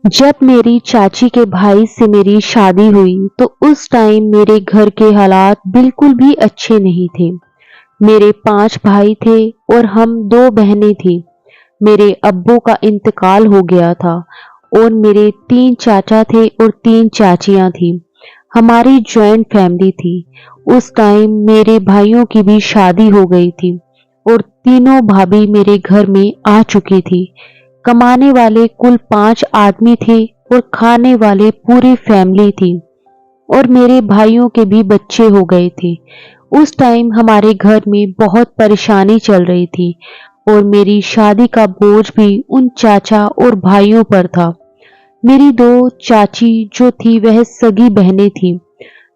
जब मेरी चाची के भाई से मेरी शादी हुई तो उस टाइम मेरे घर के हालात बिल्कुल भी अच्छे नहीं थे। मेरे 5 भाई थे और हम 2 बहनें थीं। मेरे अब्बू का इंतकाल हो गया था और मेरे 3 चाचा थे और 3 चाचियां थीं। हमारी जॉइंट फैमिली थी। उस टाइम मेरे भाइयों की भी शादी हो गई थी और तीनों भाभी मेरे घर में आ चुकी थी। कमाने वाले कुल 5 आदमी थे और खाने वाले पूरी फैमिली थी और मेरे भाइयों के भी बच्चे हो गए थे। उस टाइम हमारे घर में बहुत परेशानी चल रही थी और मेरी शादी का बोझ भी उन चाचा और भाइयों पर था। मेरी 2 चाची जो थी वह सगी बहनें थीं।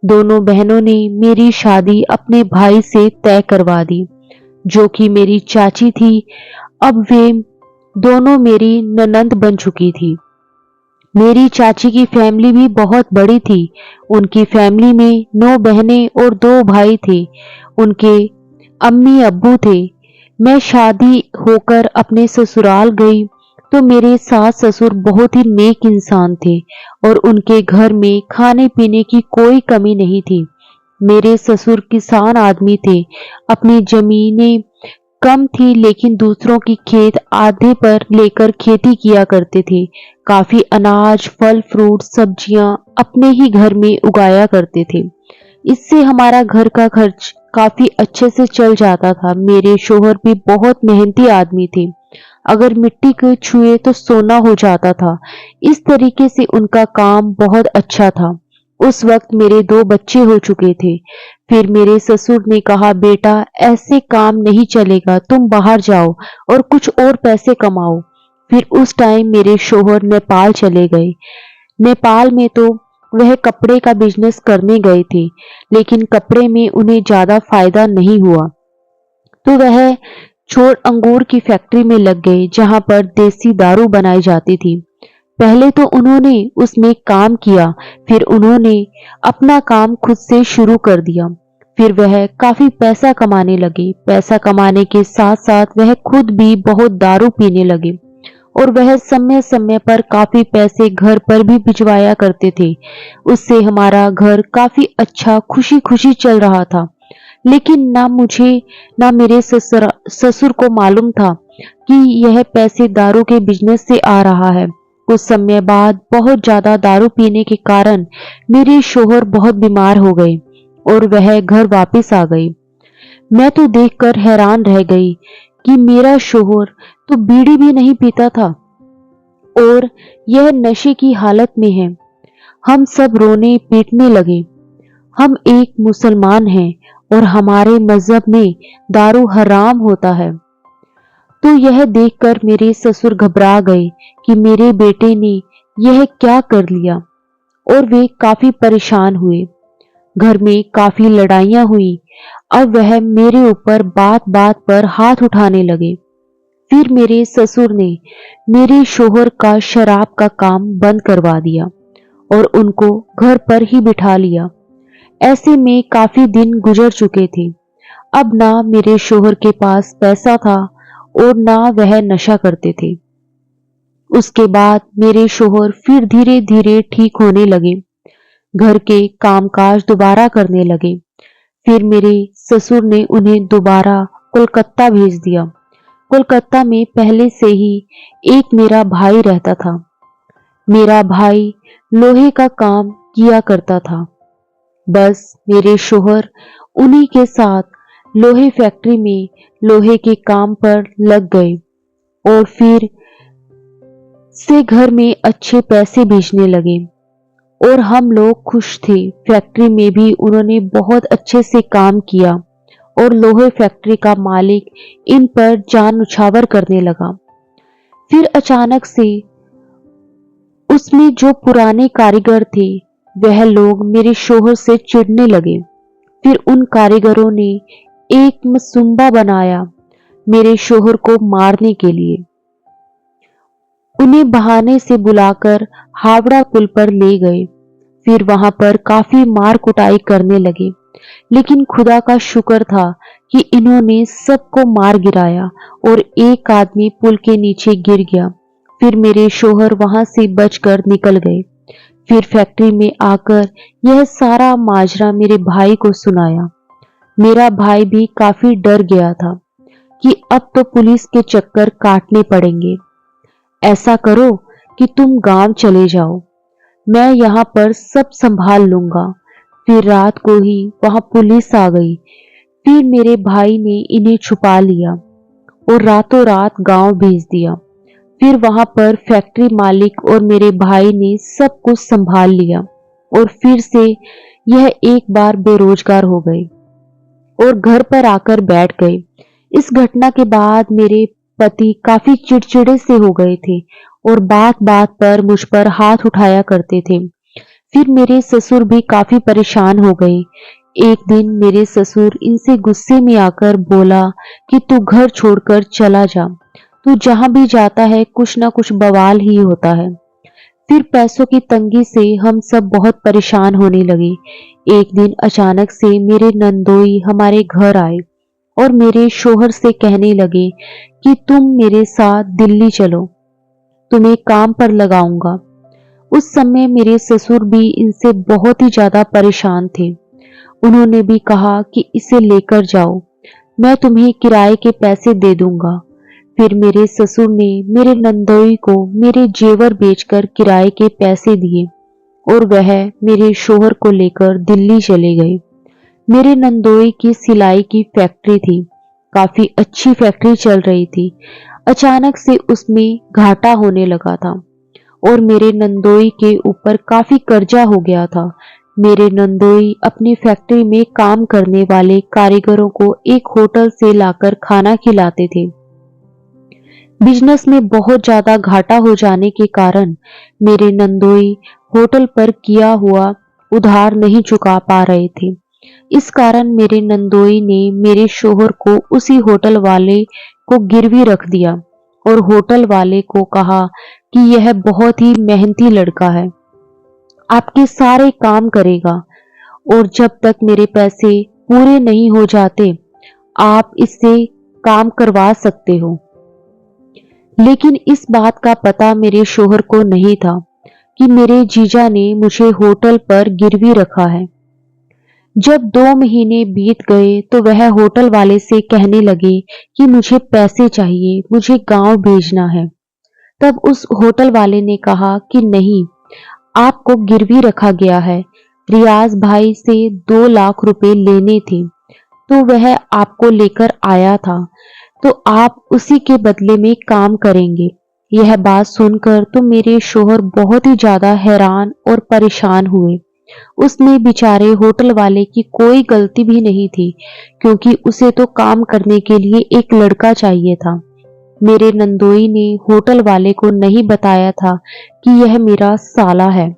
दोनों बहनों ने मेरी शादी अपने भाई से तय करवा दी, जो कि मेरी चाची थी। अब वे दोनों मेरी ननंद बन चुकी थी। मेरी चाची की फैमिली भी बहुत बड़ी थी। उनकी फैमिली में 9 बहनें और 2 भाई थे। उनके अम्मी अब्बू थे। मैं शादी होकर अपने ससुराल गई तो मेरे सास ससुर बहुत ही नेक इंसान थे और उनके घर में खाने पीने की कोई कमी नहीं थी। मेरे ससुर किसान आदमी थे। अपनी जमीनें कम थी लेकिन दूसरों की खेत आधे पर लेकर खेती किया करते थे। काफी अनाज, फल, फ्रूट, सब्जियां अपने ही घर में उगाया करते थे। इससे हमारा घर का खर्च काफी अच्छे से चल जाता था। मेरे शोहर भी बहुत मेहनती आदमी थे। अगर मिट्टी को छुए तो सोना हो जाता था। इस तरीके से उनका काम बहुत अच्छा था। उस वक्त मेरे 2 बच्चे हो चुके थे। फिर मेरे ससुर ने कहा, बेटा ऐसे काम नहीं चलेगा, तुम बाहर जाओ और कुछ और पैसे कमाओ। फिर उस टाइम मेरे शोहर नेपाल चले गए। नेपाल में तो वह कपड़े का बिजनेस करने गए थे, लेकिन कपड़े में उन्हें ज्यादा फायदा नहीं हुआ तो वह छोड़ अंगूर की फैक्ट्री में लग गए, जहां पर देसी दारू बनाई जाती थी। पहले तो उन्होंने उसमें काम किया, फिर उन्होंने अपना काम खुद से शुरू कर दिया। फिर वह काफी पैसा कमाने लगे। पैसा कमाने के साथ साथ वह खुद भी बहुत दारू पीने लगे और वह समय समय पर काफी पैसे घर पर भी भिजवाया करते थे। उससे हमारा घर काफी अच्छा खुशी खुशी चल रहा था। लेकिन ना मुझे ना मेरे ससुर को मालूम था कि यह पैसे दारू के बिजनेस से आ रहा है। कुछ समय बाद बहुत ज्यादा दारू पीने के कारण मेरे शोहर बहुत बीमार हो गए और वह घर वापस आ गए। मैं तो देखकर हैरान रह गई कि मेरा शोहर तो बीड़ी भी नहीं पीता था और यह नशे की हालत में है। हम सब रोने पीटने लगे। हम एक मुसलमान हैं और हमारे मजहब में दारू हराम होता है। तो यह देखकर मेरे ससुर घबरा गए कि मेरे बेटे ने यह क्या कर लिया और वे काफी परेशान हुए। घर में काफी लड़ाइयां हुई। अब वह मेरे ऊपर बात बात पर हाथ उठाने लगे। फिर मेरे ससुर ने मेरे शोहर का शराब का काम बंद करवा दिया और उनको घर पर ही बिठा लिया। ऐसे में काफी दिन गुजर चुके थे। अब ना मेरे शोहर के पास पैसा था और ना वह नशा करते थे। उसके बाद मेरे शोहर फिर धीरे धीरे ठीक होने लगे। घर के कामकाज दोबारा करने लगे। फिर मेरे ससुर ने उन्हें दोबारा कोलकाता भेज दिया। कोलकाता में पहले से ही एक मेरा भाई रहता था। मेरा भाई लोहे का काम किया करता था। बस मेरे शोहर उन्हीं के साथ लोहे फैक्ट्री में लोहे के काम पर लग गए और फिर से घर में अच्छे पैसे भेजने लगे और हम लोग खुश थे। फैक्ट्री में भी उन्होंने बहुत अच्छे से काम किया और लोहे फैक्ट्री का मालिक इन पर जान उछावर करने लगा। फिर अचानक से उसमें जो पुराने कारीगर थे वह लोग मेरे शोहर से चिढ़ने लगे। फिर उन कारीगरों ने एक मसुम्बा बनाया मेरे शोहर को मारने के लिए। उन्हें बहाने से बुलाकर हावड़ा पुल पर ले गए। फिर वहां पर काफी मार कुटाई करने लगे, लेकिन खुदा का शुक्र था कि इन्होंने सबको मार गिराया और एक आदमी पुल के नीचे गिर गया। फिर मेरे शौहर वहां से बचकर निकल गए। फिर फैक्ट्री में आकर यह सारा माजरा मेरे भाई को सुनाया। मेरा भाई भी काफी डर गया था कि अब तो पुलिस के चक्कर काटने पड़ेंगे। ऐसा करो कि तुम गांव चले जाओ, मैं यहाँ पर सब संभाल लूंगा। फिर रात को ही वहां पुलिस आ गई। फिर मेरे भाई ने इन्हें छुपा लिया और रातों रात गांव भेज दिया। फिर वहां पर फैक्ट्री मालिक और मेरे भाई ने सब कुछ संभाल लिया और फिर से यह एक बार बेरोजगार हो गए और घर पर आकर बैठ गए। इस घटना के बाद मेरे पति काफी चिड़चिड़े से हो गए थे और बात बात पर मुझ पर हाथ उठाया करते थे। फिर मेरे ससुर भी काफी परेशान हो गए। एक दिन मेरे ससुर इनसे गुस्से में आकर बोला कि तू घर छोड़कर चला जा, तू जहां भी जाता है कुछ ना कुछ बवाल ही होता है। फिर पैसों की तंगी से हम सब बहुत परेशान होने लगे। एक दिन अचानक से मेरे नंदोई हमारे घर आए और मेरे शौहर से कहने लगे कि तुम मेरे साथ दिल्ली चलो, तुम्हें काम पर लगाऊंगा। उस समय मेरे ससुर भी इनसे बहुत ही ज्यादा परेशान थे। उन्होंने भी कहा कि इसे लेकर जाओ, मैं तुम्हें किराए के पैसे दे दूंगा। फिर मेरे ससुर ने मेरे नंदोई को मेरे जेवर बेचकर किराए के पैसे दिए और वह मेरे शौहर को लेकर दिल्ली चले गए। मेरे नंदोई की सिलाई की फैक्ट्री थी, काफी अच्छी फैक्ट्री चल रही थी। अचानक से उसमें घाटा होने लगा था और मेरे नंदोई के ऊपर काफी कर्जा हो गया था। मेरे नंदोई अपनी फैक्ट्री में काम करने वाले कारीगरों को एक होटल से लाकर खाना खिलाते थे। बिजनेस में बहुत ज्यादा घाटा हो जाने के कारण मेरे नंदोई होटल पर किया हुआ उधार नहीं चुका पा रहे थे। इस कारण मेरे नंदोई ने मेरे शौहर को उसी होटल वाले को गिरवी रख दिया और होटल वाले को कहा कि यह बहुत ही मेहनती लड़का है, आपके सारे काम करेगा और जब तक मेरे पैसे पूरे नहीं हो जाते आप इससे काम करवा सकते हो। लेकिन इस बात का पता मेरे शौहर को नहीं था कि मेरे जीजा ने मुझे होटल पर गिरवी रखा है। जब 2 महीने बीत गए तो वह होटल वाले से कहने लगे कि मुझे पैसे चाहिए, मुझे गांव भेजना है। तब उस होटल वाले ने कहा कि नहीं, आपको गिरवी रखा गया है, रियाज भाई से 2 लाख रुपए लेने थे तो वह आपको लेकर आया था, तो आप उसी के बदले में काम करेंगे। यह बात सुनकर तो मेरे शौहर बहुत ही ज्यादा हैरान और परेशान हुए। उसमें बेचारे होटल वाले की कोई गलती भी नहीं थी क्योंकि उसे तो काम करने के लिए एक लड़का चाहिए था। मेरे नंदोई ने होटल वाले को नहीं बताया था कि यह मेरा साला है।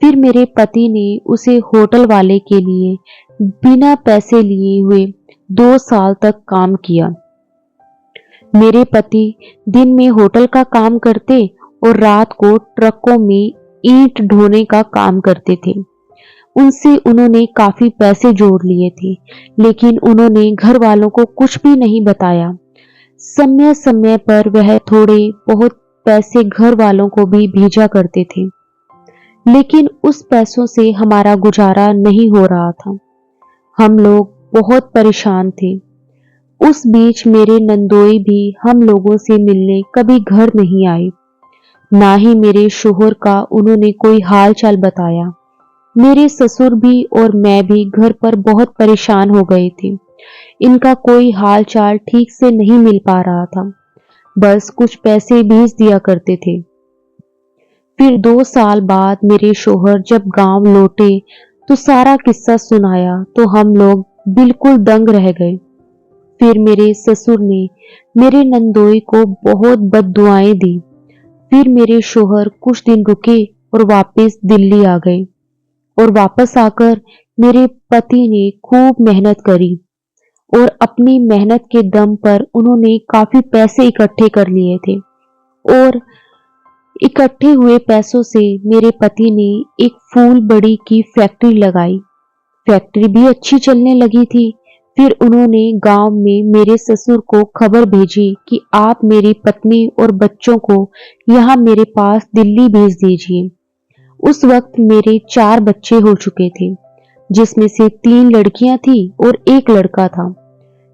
फिर मेरे पति ने उसे होटल वाले के लिए बिना पैसे लिए हुए 2 साल तक काम किया। मेरे पति दिन में होटल का काम करते और रात को ट्रकों में ईंट ढोने का काम करते थे। उनसे उन्होंने काफी पैसे जोड़ लिए थे, लेकिन उन्होंने घर वालों को कुछ भी नहीं बताया। समय समय पर वह थोड़े बहुत पैसे घर वालों को भी भेजा करते थे, लेकिन उस पैसों से हमारा गुजारा नहीं हो रहा था। हम लोग बहुत परेशान थे। उस बीच मेरे नंदोई भी हम लोगों से मिलने कभी घर नहीं आए, ना ही मेरे शौहर का उन्होंने कोई हाल चाल बताया। मेरे ससुर भी और मैं भी घर पर बहुत परेशान हो गए थे। इनका कोई हाल चाल ठीक से नहीं मिल पा रहा था, बस कुछ पैसे भेज दिया करते थे। फिर 2 साल बाद मेरे शौहर जब गांव लौटे तो सारा किस्सा सुनाया तो हम लोग बिल्कुल दंग रह गए। फिर मेरे ससुर ने मेरे नंदोई को बहुत बद्दुआएं दी। फिर मेरे शौहर कुछ दिन रुके और वापस दिल्ली आ गए और वापस आकर मेरे पति ने खूब मेहनत करी और अपनी मेहनत के दम पर उन्होंने काफी पैसे इकट्ठे कर लिए थे और इकट्ठे हुए पैसों से मेरे पति ने एक फूल बड़ी की फैक्ट्री लगाई। फैक्ट्री भी अच्छी चलने लगी थी। फिर उन्होंने गांव में मेरे ससुर को खबर भेजी कि आप मेरी पत्नी और बच्चों को यहाँ मेरे पास दिल्ली भेज दीजिए। उस वक्त मेरे 4 बच्चे हो चुके थे, जिसमें से 3 लड़कियां थी और 1 लड़का था।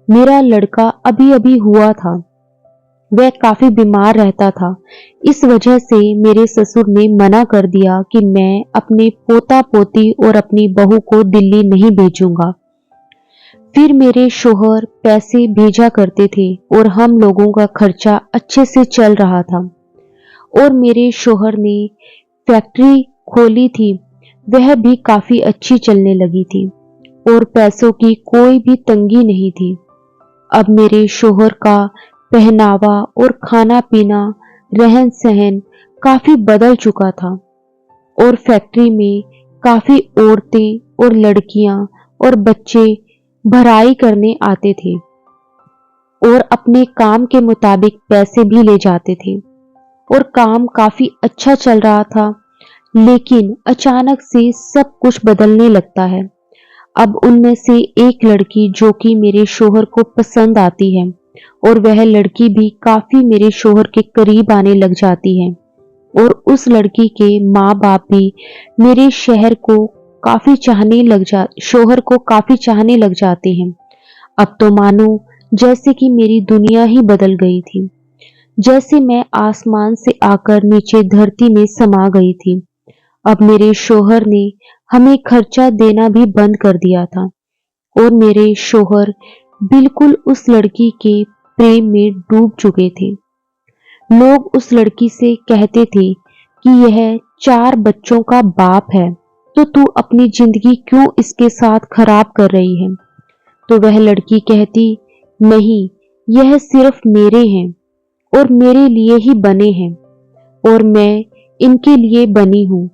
मेरा लड़का अभी अभी हुआ था। वह काफी बीमार रहता था। इस वजह से मेरे ससुर ने मना कर दिया कि मैं अपने पोता पोती और अपनी बहू को दिल्ली नहीं भेजूंगा। फिर मेरे शोहर पैसे भेजा करते थे और हम लोगों का खर्चा अच्छे से चल रहा था। और मेरे शोहर ने फैक्ट्री खोली थी, वह भी काफी अच्छी चलने लगी थी और पैसों की कोई भी तंगी नहीं थी। अब मेरे शोहर का पहनावा और खाना पीना, रहन सहन काफी बदल चुका था और फैक्ट्री में काफी औरतें और लड़कियां और बच्चे भराई करने आते थे और अपने काम के मुताबिक पैसे भी ले जाते थे और काम काफी अच्छा चल रहा था। लेकिन अचानक से सब कुछ बदलने लगता है। अब उनमें से एक लड़की जो कि मेरे शोहर को पसंद आती है और वह लड़की भी काफी मेरे शोहर के करीब आने लग जाती है और उस लड़की के माँ बाप भी मेरे शोहर को काफी चाहने लग जाते हैं। अब तो मानो जैसे कि मेरी दुनिया ही बदल गई थी, जैसे मैं आसमान से आकर नीचे धरती में समा गई थी। अब मेरे शोहर ने हमें खर्चा देना भी बंद कर दिया था और मेरे शोहर बिल्कुल उस लड़की के प्रेम में डूब चुके थे। लोग उस लड़की से कहते थे कि यह 4 बच्चों का बाप है, तो तू अपनी जिंदगी क्यों इसके साथ खराब कर रही है? तो वह लड़की कहती, नहीं, यह सिर्फ मेरे हैं और मेरे लिए ही बने हैं और मैं इनके लिए बनी हूं।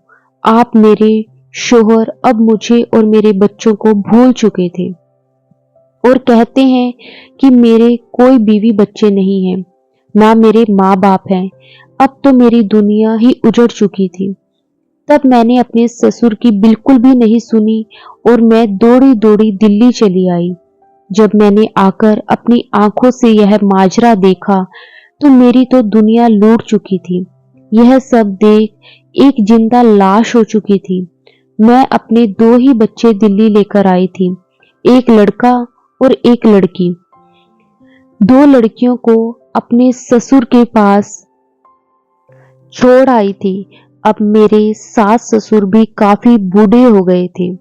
आप मेरे शोहर अब मुझे और मेरे बच्चों को भूल चुके थे और कहते हैं कि मेरे कोई बीवी बच्चे नहीं हैं, ना मेरे माँ बाप हैं। अब तो मेरी दुनिया ही उजड़ चुकी थी। तब मैंने अपने ससुर की बिल्कुल भी नहीं सुनी और मैं दौड़ी दौड़ी दिल्ली चली आई। जब मैंने आकर अपनी आंखों से यह माजरा देखा तो मेरी तो दुनिया लूट चुकी थी। यह सब देख एक जिंदा लाश हो चुकी थी। मैं अपने 2 ही बच्चे दिल्ली लेकर आई थी, एक लड़का और एक लड़की। 2 लड़कियों को अपने ससुर के पास छोड़ आई थी। अब मेरे सास ससुर भी काफी बूढ़े हो गए थे,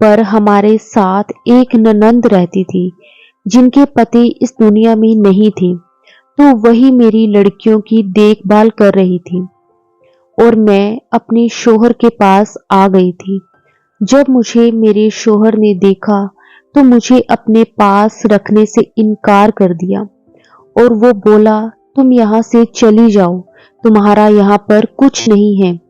पर हमारे साथ एक ननंद रहती थी जिनके पति इस दुनिया में नहीं थे, तो वही मेरी लड़कियों की देखभाल कर रही थी और मैं अपने शोहर के पास आ गई थी। जब मुझे मेरे शोहर ने देखा तो मुझे अपने पास रखने से इनकार कर दिया और वो बोला, तुम यहाँ से चली जाओ, तुम्हारा यहाँ पर कुछ नहीं है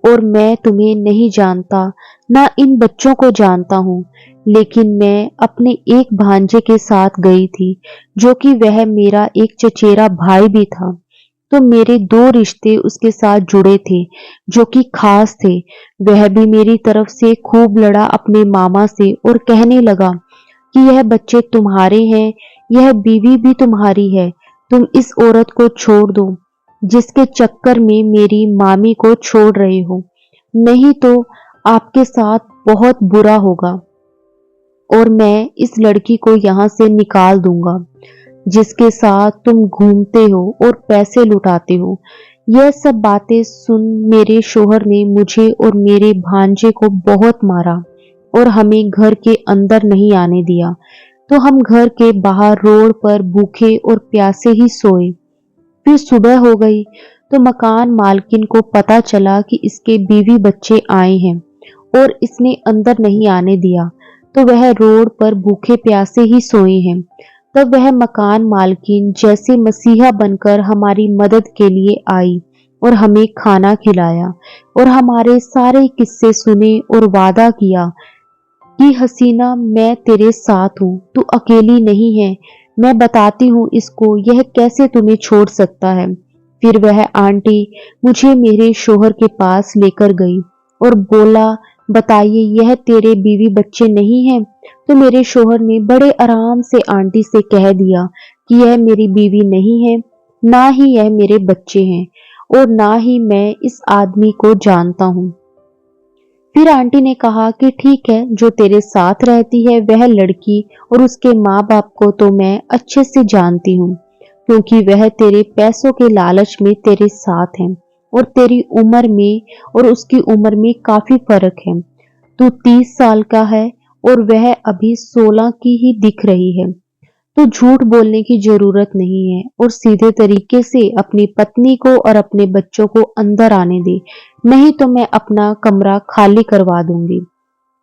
और मैं तुम्हें नहीं जानता, ना इन बच्चों को जानता हूँ। लेकिन मैं अपने एक भांजे के साथ गई थी जो कि वह मेरा एक चचेरा भाई भी था, तो मेरे 2 रिश्ते उसके साथ जुड़े थे जो कि खास थे। वह भी मेरी तरफ से खूब लड़ा अपने मामा से और कहने लगा कि यह बच्चे तुम्हारे हैं, यह बीवी भी तुम्हारी है, तुम इस औरत को छोड़ दो जिसके चक्कर में मेरी मामी को छोड़ रहे हो, नहीं तो आपके साथ बहुत बुरा होगा और मैं इस लड़की को यहाँ से निकाल दूंगा जिसके साथ तुम घूमते हो और पैसे लुटाते हो। यह सब बातें सुन मेरे शोहर ने मुझे और मेरे भांजे को बहुत मारा और हमें घर के अंदर नहीं आने दिया, तो हम घर के बाहर रोड पर भूखे और प्यासे ही सोए। फिर सुबह हो गई तो मकान मालकिन को पता चला कि इसके बीवी बच्चे आए हैं और इसने अंदर नहीं आने दिया, तो वह रोड पर भूखे प्यासे ही सोए हैं। तब वह मकान मालकिन जैसे मसीहा बनकर हमारी मदद के लिए आई और हमें खाना खिलाया और हमारे सारे किस्से सुने और वादा किया कि हसीना, मैं तेरे साथ हूँ, तू अकेली नहीं है, मैं बताती हूँ इसको यह कैसे तुम्हें छोड़ सकता है। फिर वह आंटी मुझे मेरे शोहर के पास लेकर गई और बोला बताइए, यह तेरे बीवी बच्चे नहीं हैं? तो मेरे शोहर ने बड़े आराम से आंटी से कह दिया कि यह मेरी बीवी नहीं है, ना ही यह मेरे बच्चे हैं और ना ही मैं इस आदमी को जानता हूँ। फिर आंटी ने कहा कि ठीक है, जो तेरे साथ रहती है वह लड़की और उसके माँ बाप को तो मैं अच्छे से जानती हूँ, क्योंकि वह तेरे पैसों के लालच में तेरे साथ है और तेरी उम्र में और उसकी उम्र में काफी फर्क है। तू 30 साल का है और वह अभी 16 की ही दिख रही है। तो झूठ बोलने की जरूरत नहीं है और सीधे तरीके से अपनी पत्नी को और अपने बच्चों को अंदर आने दे, नहीं तो मैं अपना कमरा खाली करवा दूंगी।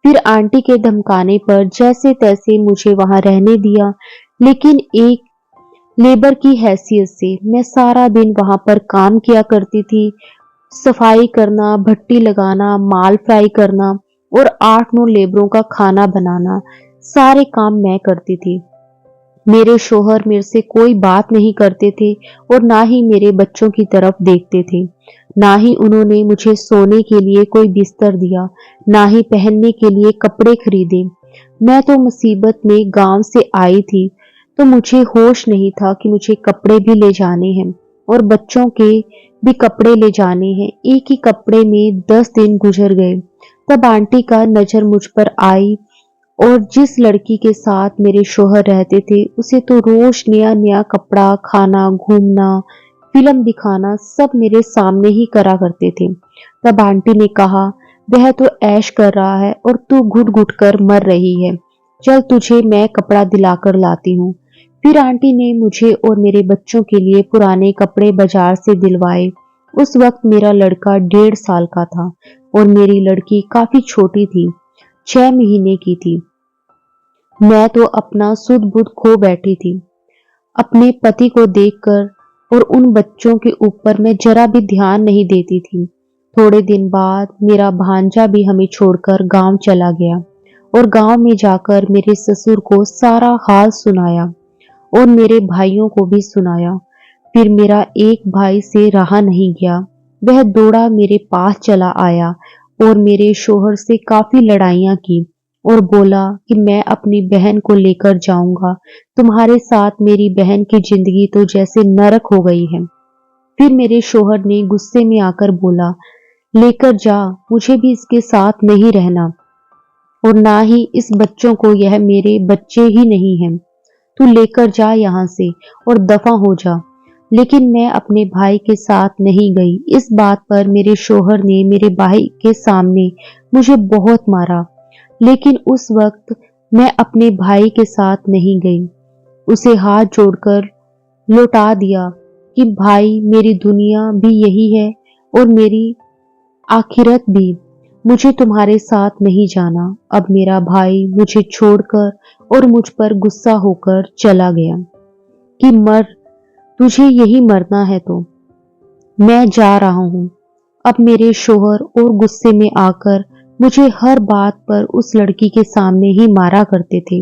फिर आंटी के धमकाने पर जैसे तैसे मुझे वहां रहने दिया, लेकिन एक लेबर की हैसियत से मैं सारा दिन वहां पर काम किया करती थी। सफाई करना, भट्टी लगाना, माल फ्राई करना और 8-9 लेबरों का खाना बनाना, सारे काम मैं करती थी। मेरे शोहर मेरे से कोई बात नहीं करते थे और ना ही मेरे बच्चों की तरफ देखते थे। ना ही उन्होंने मुझे सोने के लिए कोई बिस्तर दिया, ना ही पहनने के लिए कपड़े खरीदे। मैं तो मुसीबत में गांव से आई थी, तो मुझे होश नहीं था कि मुझे कपड़े भी ले जाने हैं और बच्चों के भी कपड़े ले जाने हैं। एक ही कपड़े में 10 दिन गुजर गए। तब आंटी का नजर मुझ पर आई और जिस लड़की के साथ मेरे शोहर रहते थे, उसे तो रोज नया नया कपड़ा, खाना, घूमना, फिल्म दिखाना सब मेरे सामने ही करा करते थे। तब आंटी ने कहा, वह तो ऐश कर रहा है और तू घुट घुट कर मर रही है, चल तुझे मैं कपड़ा दिलाकर लाती हूँ। फिर आंटी ने मुझे और मेरे बच्चों के लिए पुराने कपड़े बाजार से दिलवाए। उस वक्त मेरा लड़का 1.5 साल का था और मेरी लड़की काफी छोटी थी, 6 महीने की थी। मैं तो अपना सुध बुध खो बैठी थी अपने पति को देखकर और उन बच्चों के ऊपर मैं जरा भी ध्यान नहीं देती थी। थोड़े दिन बाद मेरा भांजा भी हमें छोड़कर गांव चला गया और गांव में जाकर मेरे ससुर को सारा हाल सुनाया और मेरे भाइयों को भी सुनाया। फिर मेरा एक भाई से रहा नहीं गया, वह दौड़ा मेरे पास चला आया और मेरे शोहर से काफी लड़ाइयां की और बोला कि मैं अपनी बहन को लेकर जाऊंगा, तुम्हारे साथ मेरी बहन की जिंदगी तो जैसे नरक हो गई है। फिर मेरे शोहर ने गुस्से में आकर बोला, लेकर जा, मुझे भी इसके साथ नहीं रहना और ना ही इस बच्चों को, यह मेरे बच्चे ही नहीं हैं। तू लेकर जा यहाँ से और दफा हो जा। लेकिन मैं अपने भाई के साथ नहीं गई। इस बात पर मेरे शोहर ने मेरे भाई के सामने मुझे बहुत मारा, लेकिन उस वक्त मैं अपने भाई के साथ नहीं गई। उसे हाथ जोड़कर लौटा दिया कि भाई, मेरी दुनिया भी यही है और मेरी आखिरत भी। मुझे तुम्हारे साथ नहीं जाना। अब मेरा भाई मुझे छोड़कर और मुझ पर गुस्सा होकर चला गया कि मर, तुझे यही मरना है तो मैं जा रहा हूं। अब मेरे शोहर और गुस्से में आकर मुझे हर बात पर उस लड़की के सामने ही मारा करते थे।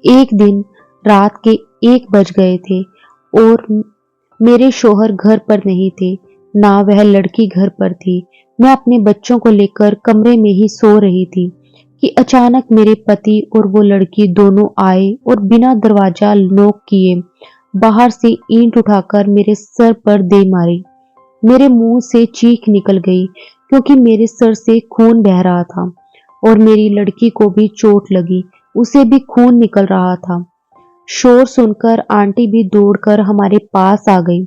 एक दिन रात के 1 बज गए थे और मेरे शोहर घर पर नहीं थे, ना वह लड़की घर पर थी। मैं अपने बच्चों को लेकर कमरे में ही सो रही थी कि अचानक मेरे पति और वो लड़की दोनों आए और बिना दरवाजा नॉक किए बाहर से ईंट उठाकर मेरे सर पर दे मारी। मेरे मुंह से चीख निकल गई क्योंकि मेरे सर से खून बह रहा था और मेरी लड़की को भी चोट लगी, उसे भी खून निकल रहा था। शोर सुनकर आंटी भी दौड़कर हमारे पास आ गई।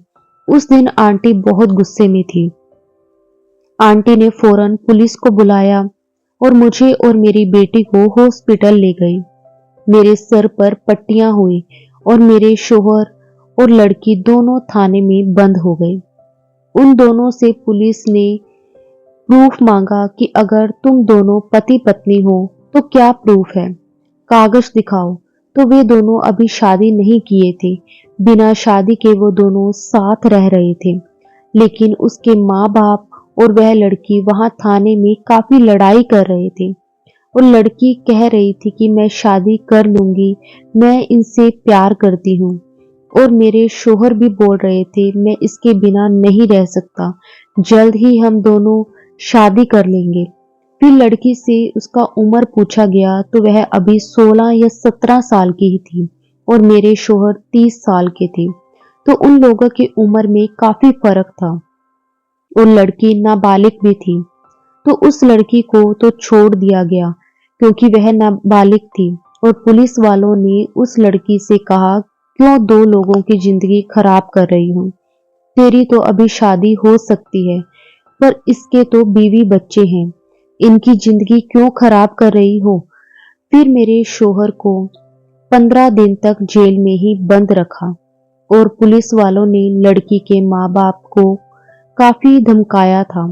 उस दिन आंटी बहुत गुस्से में थी। आंटी ने फौरन पुलिस को बुलाया और मुझे और मेरी बेटी को हॉस्पिटल ले गई। मेरे सर पर पट्टियां हुई और मेरे शोहर और लड़की दोनों थाने में बंद हो गए। उन दोनों से पुलिस ने प्रूफ मांगा कि अगर तुम दोनों पति पत्नी हो तो क्या प्रूफ है, कागज दिखाओ। तो वे दोनों अभी शादी नहीं किए थे, बिना शादी के वो दोनों साथ रह रहे थे। लेकिन उसके माँ बाप और वह लड़की वहां थाने में काफी लड़ाई कर रहे थे और लड़की कह रही थी कि मैं शादी कर लूंगी, मैं इनसे प्यार करती हूँ। और मेरे शोहर भी बोल रहे थे, मैं इसके बिना नहीं रह सकता, जल्द ही हम दोनों शादी कर लेंगे। फिर लड़की से उसका उम्र पूछा गया तो वह अभी 16 या 17 साल की ही थी और मेरे शोहर 30 साल के थे। तो उन लोगों की उम्र में काफी फर्क था और लड़की नाबालिग भी थी। तो उस लड़की को तो छोड़ दिया गया क्योंकि वह नाबालिग थी और पुलिस वालों ने उस लड़की से कहा, क्यों दो लोगों की जिंदगी खराब कर रही हो? तेरी तो अभी शादी हो सकती है, पर इसके तो बीवी बच्चे हैं, इनकी जिंदगी क्यों खराब कर रही हो? फिर मेरे शोहर को 15 दिन तक जेल में ही बंद रखा और पुलिस वालों ने लड़की के माँ बाप को काफी धमकाया था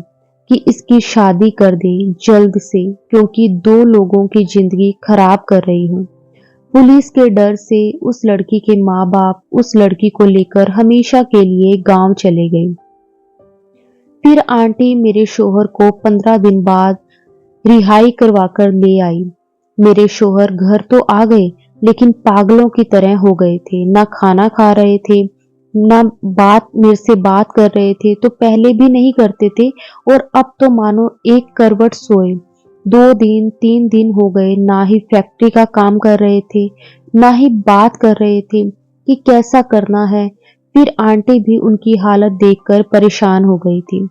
कि इसकी शादी कर दें जल्द से, क्योंकि दो लोगों की जिंदगी खराब कर रही हूँ। पुलिस के डर से उस लड़की के माँ बाप उस लड़की को लेकर हमेशा के लिए गांव चले गए। फिर आंटी मेरे शोहर को 15 दिन बाद रिहाई करवाकर ले आई। मेरे शोहर घर तो आ गए लेकिन पागलों की तरह हो गए थे, ना खाना खा रहे थे, ना मेरे से बात कर रहे थे। तो पहले भी नहीं करते थे और अब तो मानो एक करवट सोए। 2 दिन 3 दिन हो गए, ना ही फैक्ट्री का काम कर रहे थे, ना ही बात कर रहे थे कि कैसा करना है। फिर आंटी भी उनकी हालत देखकर परेशान हो गई थी।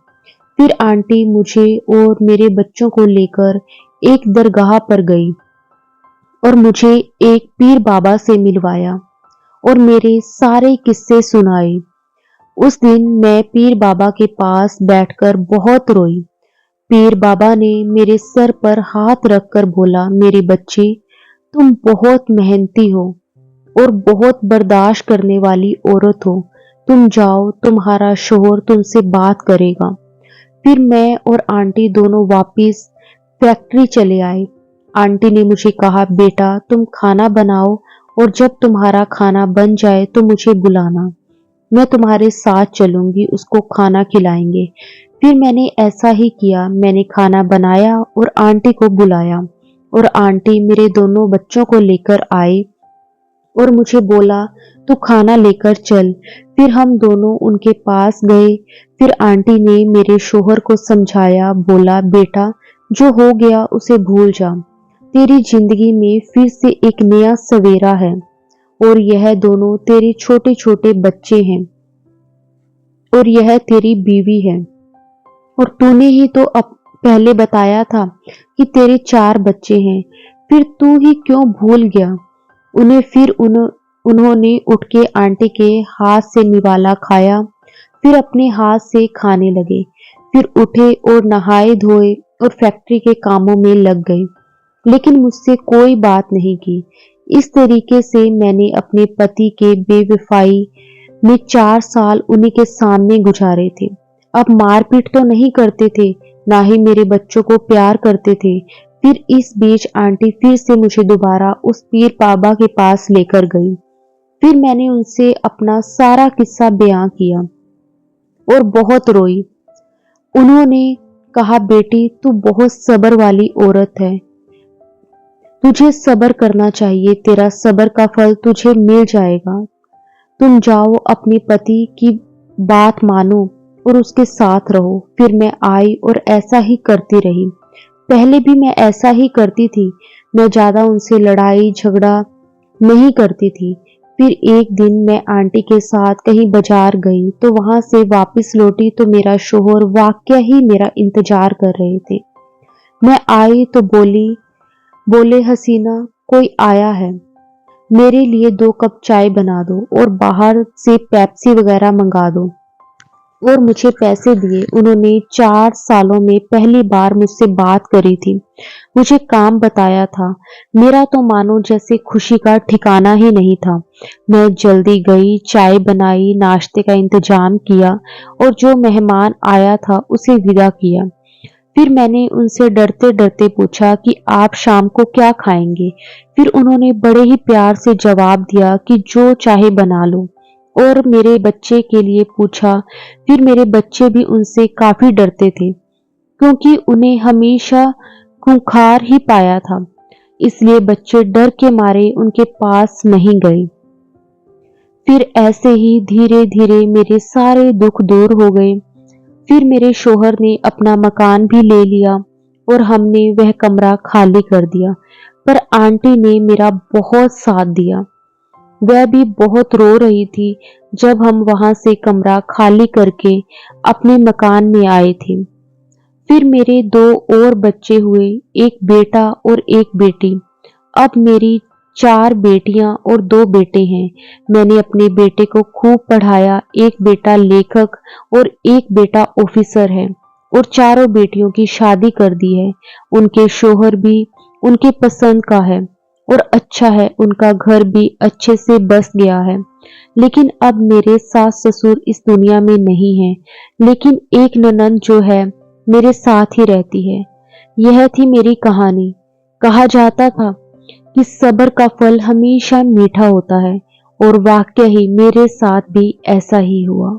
फिर आंटी मुझे और मेरे बच्चों को लेकर एक दरगाह पर गई और मुझे एक पीर बाबा से मिलवाया और मेरे सारे किस्से सुनाए। उस दिन मैं पीर बाबा के पास बैठकर बहुत रोई। पीर बाबा ने मेरे सर पर हाथ रखकर बोला, मेरे बच्चे, तुम बहुत मेहनती हो और बहुत बर्दाश्त करने वाली औरत हो। तुम जाओ, तुम्हारा शोहर तुमसे बात करेगा। फिर मैं और आंटी दोनों वापिस फैक्ट्री चले आए। आंटी ने मुझे कहा, बेटा तुम खाना बनाओ और जब तुम्हारा खाना बन जाए तो मुझे बुलाना, मैं तुम्हारे साथ चलूंगी, उसको खाना खिलाएंगे। फिर मैंने ऐसा ही किया। मैंने खाना बनाया और आंटी को बुलाया और आंटी मेरे दोनों बच्चों को लेकर आए और मुझे बोला, तू खाना लेकर चल। फिर हम दोनों उनके पास गए। फिर आंटी ने मेरे शोहर को समझाया, बोला, बेटा जो हो गया उसे भूल जा, तेरी जिंदगी में फिर से एक नया सवेरा है और यह दोनों तेरे छोटे छोटे बच्चे हैं और यह तेरी बीवी है और तूने ही तो अब पहले बताया था कि तेरे 4 बच्चे हैं, फिर तू ही क्यों भूल गया उन्हें? फिर उन्होंने उठ के आंटी के हाथ से निवाला खाया, फिर अपने हाथ से खाने लगे, फिर उठे और नहाए धोए और फैक्ट्री के कामों में लग गए, लेकिन मुझसे कोई बात नहीं की। इस तरीके से मैंने अपने पति के बेवफाई में 4 साल उन्हीं के सामने गुजारे थे। अब मारपीट तो नहीं करते थे, ना ही मेरे बच्चों को प्यार करते थे। फिर इस बीच आंटी फिर से मुझे दोबारा उस पीर बाबा के पास लेकर गई। फिर मैंने उनसे अपना सारा किस्सा बयां किया और बहुत रोई। उन्होंने कहा, बेटी तू बहुत सब्र वाली औरत है, तुझे सब्र करना चाहिए, तेरा सब्र का फल तुझे मिल जाएगा। तुम जाओ, अपने पति की बात मानो और उसके साथ रहो। फिर मैं आई और ऐसा ही करती रही। पहले भी मैं ऐसा ही करती थी, मैं ज्यादा उनसे लड़ाई झगड़ा नहीं करती थी। फिर एक दिन मैं आंटी के साथ कहीं बाजार गई तो वहां से वापस लौटी तो मेरा शोहर वाकया ही मेरा इंतजार कर रहे थे। मैं आई तो बोले, हसीना कोई आया है, मेरे लिए 2 कप चाय बना दो और बाहर से पेप्सी वगैरह मंगा दो। और मुझे पैसे दिए। उन्होंने 4 सालों में पहली बार मुझसे बात करी थी, मुझे काम बताया था। मेरा तो मानो जैसे खुशी का ठिकाना ही नहीं था। मैं जल्दी गई, चाय बनाई, नाश्ते का इंतजाम किया और जो मेहमान आया था उसे विदा किया। फिर मैंने उनसे डरते डरते पूछा कि आप शाम को क्या खाएंगे? फिर उन्होंने बड़े ही प्यार से जवाब दिया कि जो चाहे बना लो। और मेरे बच्चे के लिए पूछा। फिर मेरे बच्चे भी उनसे काफी डरते थे क्योंकि उन्हें हमेशा खूंखार ही पाया था, इसलिए बच्चे डर के मारे उनके पास नहीं गए। फिर ऐसे ही धीरे धीरे मेरे सारे दुख दूर हो गए। फिर मेरे शोहर ने अपना मकान भी ले लिया और हमने वह कमरा खाली कर दिया। पर आंटी ने मेरा बहुत साथ दिया। वह भी बहुत रो रही थी जब हम वहां से कमरा खाली करके अपने मकान में आए थे। फिर मेरे 2 और बच्चे हुए, एक बेटा और एक बेटी। अब मेरी 4 बेटियां और 2 बेटे हैं। मैंने अपने बेटे को खूब पढ़ाया, एक बेटा लेखक और एक बेटा ऑफिसर है और चारों बेटियों की शादी कर दी है। उनके शोहर भी उनके पसंद का है और अच्छा है, उनका घर भी अच्छे से बस गया है। लेकिन अब मेरे सास ससुर इस दुनिया में नहीं है, लेकिन एक ननंद जो है मेरे साथ ही रहती है। यह थी मेरी कहानी। कहा जाता था कि सब्र का फल हमेशा मीठा होता है और वाकई ही मेरे साथ भी ऐसा ही हुआ।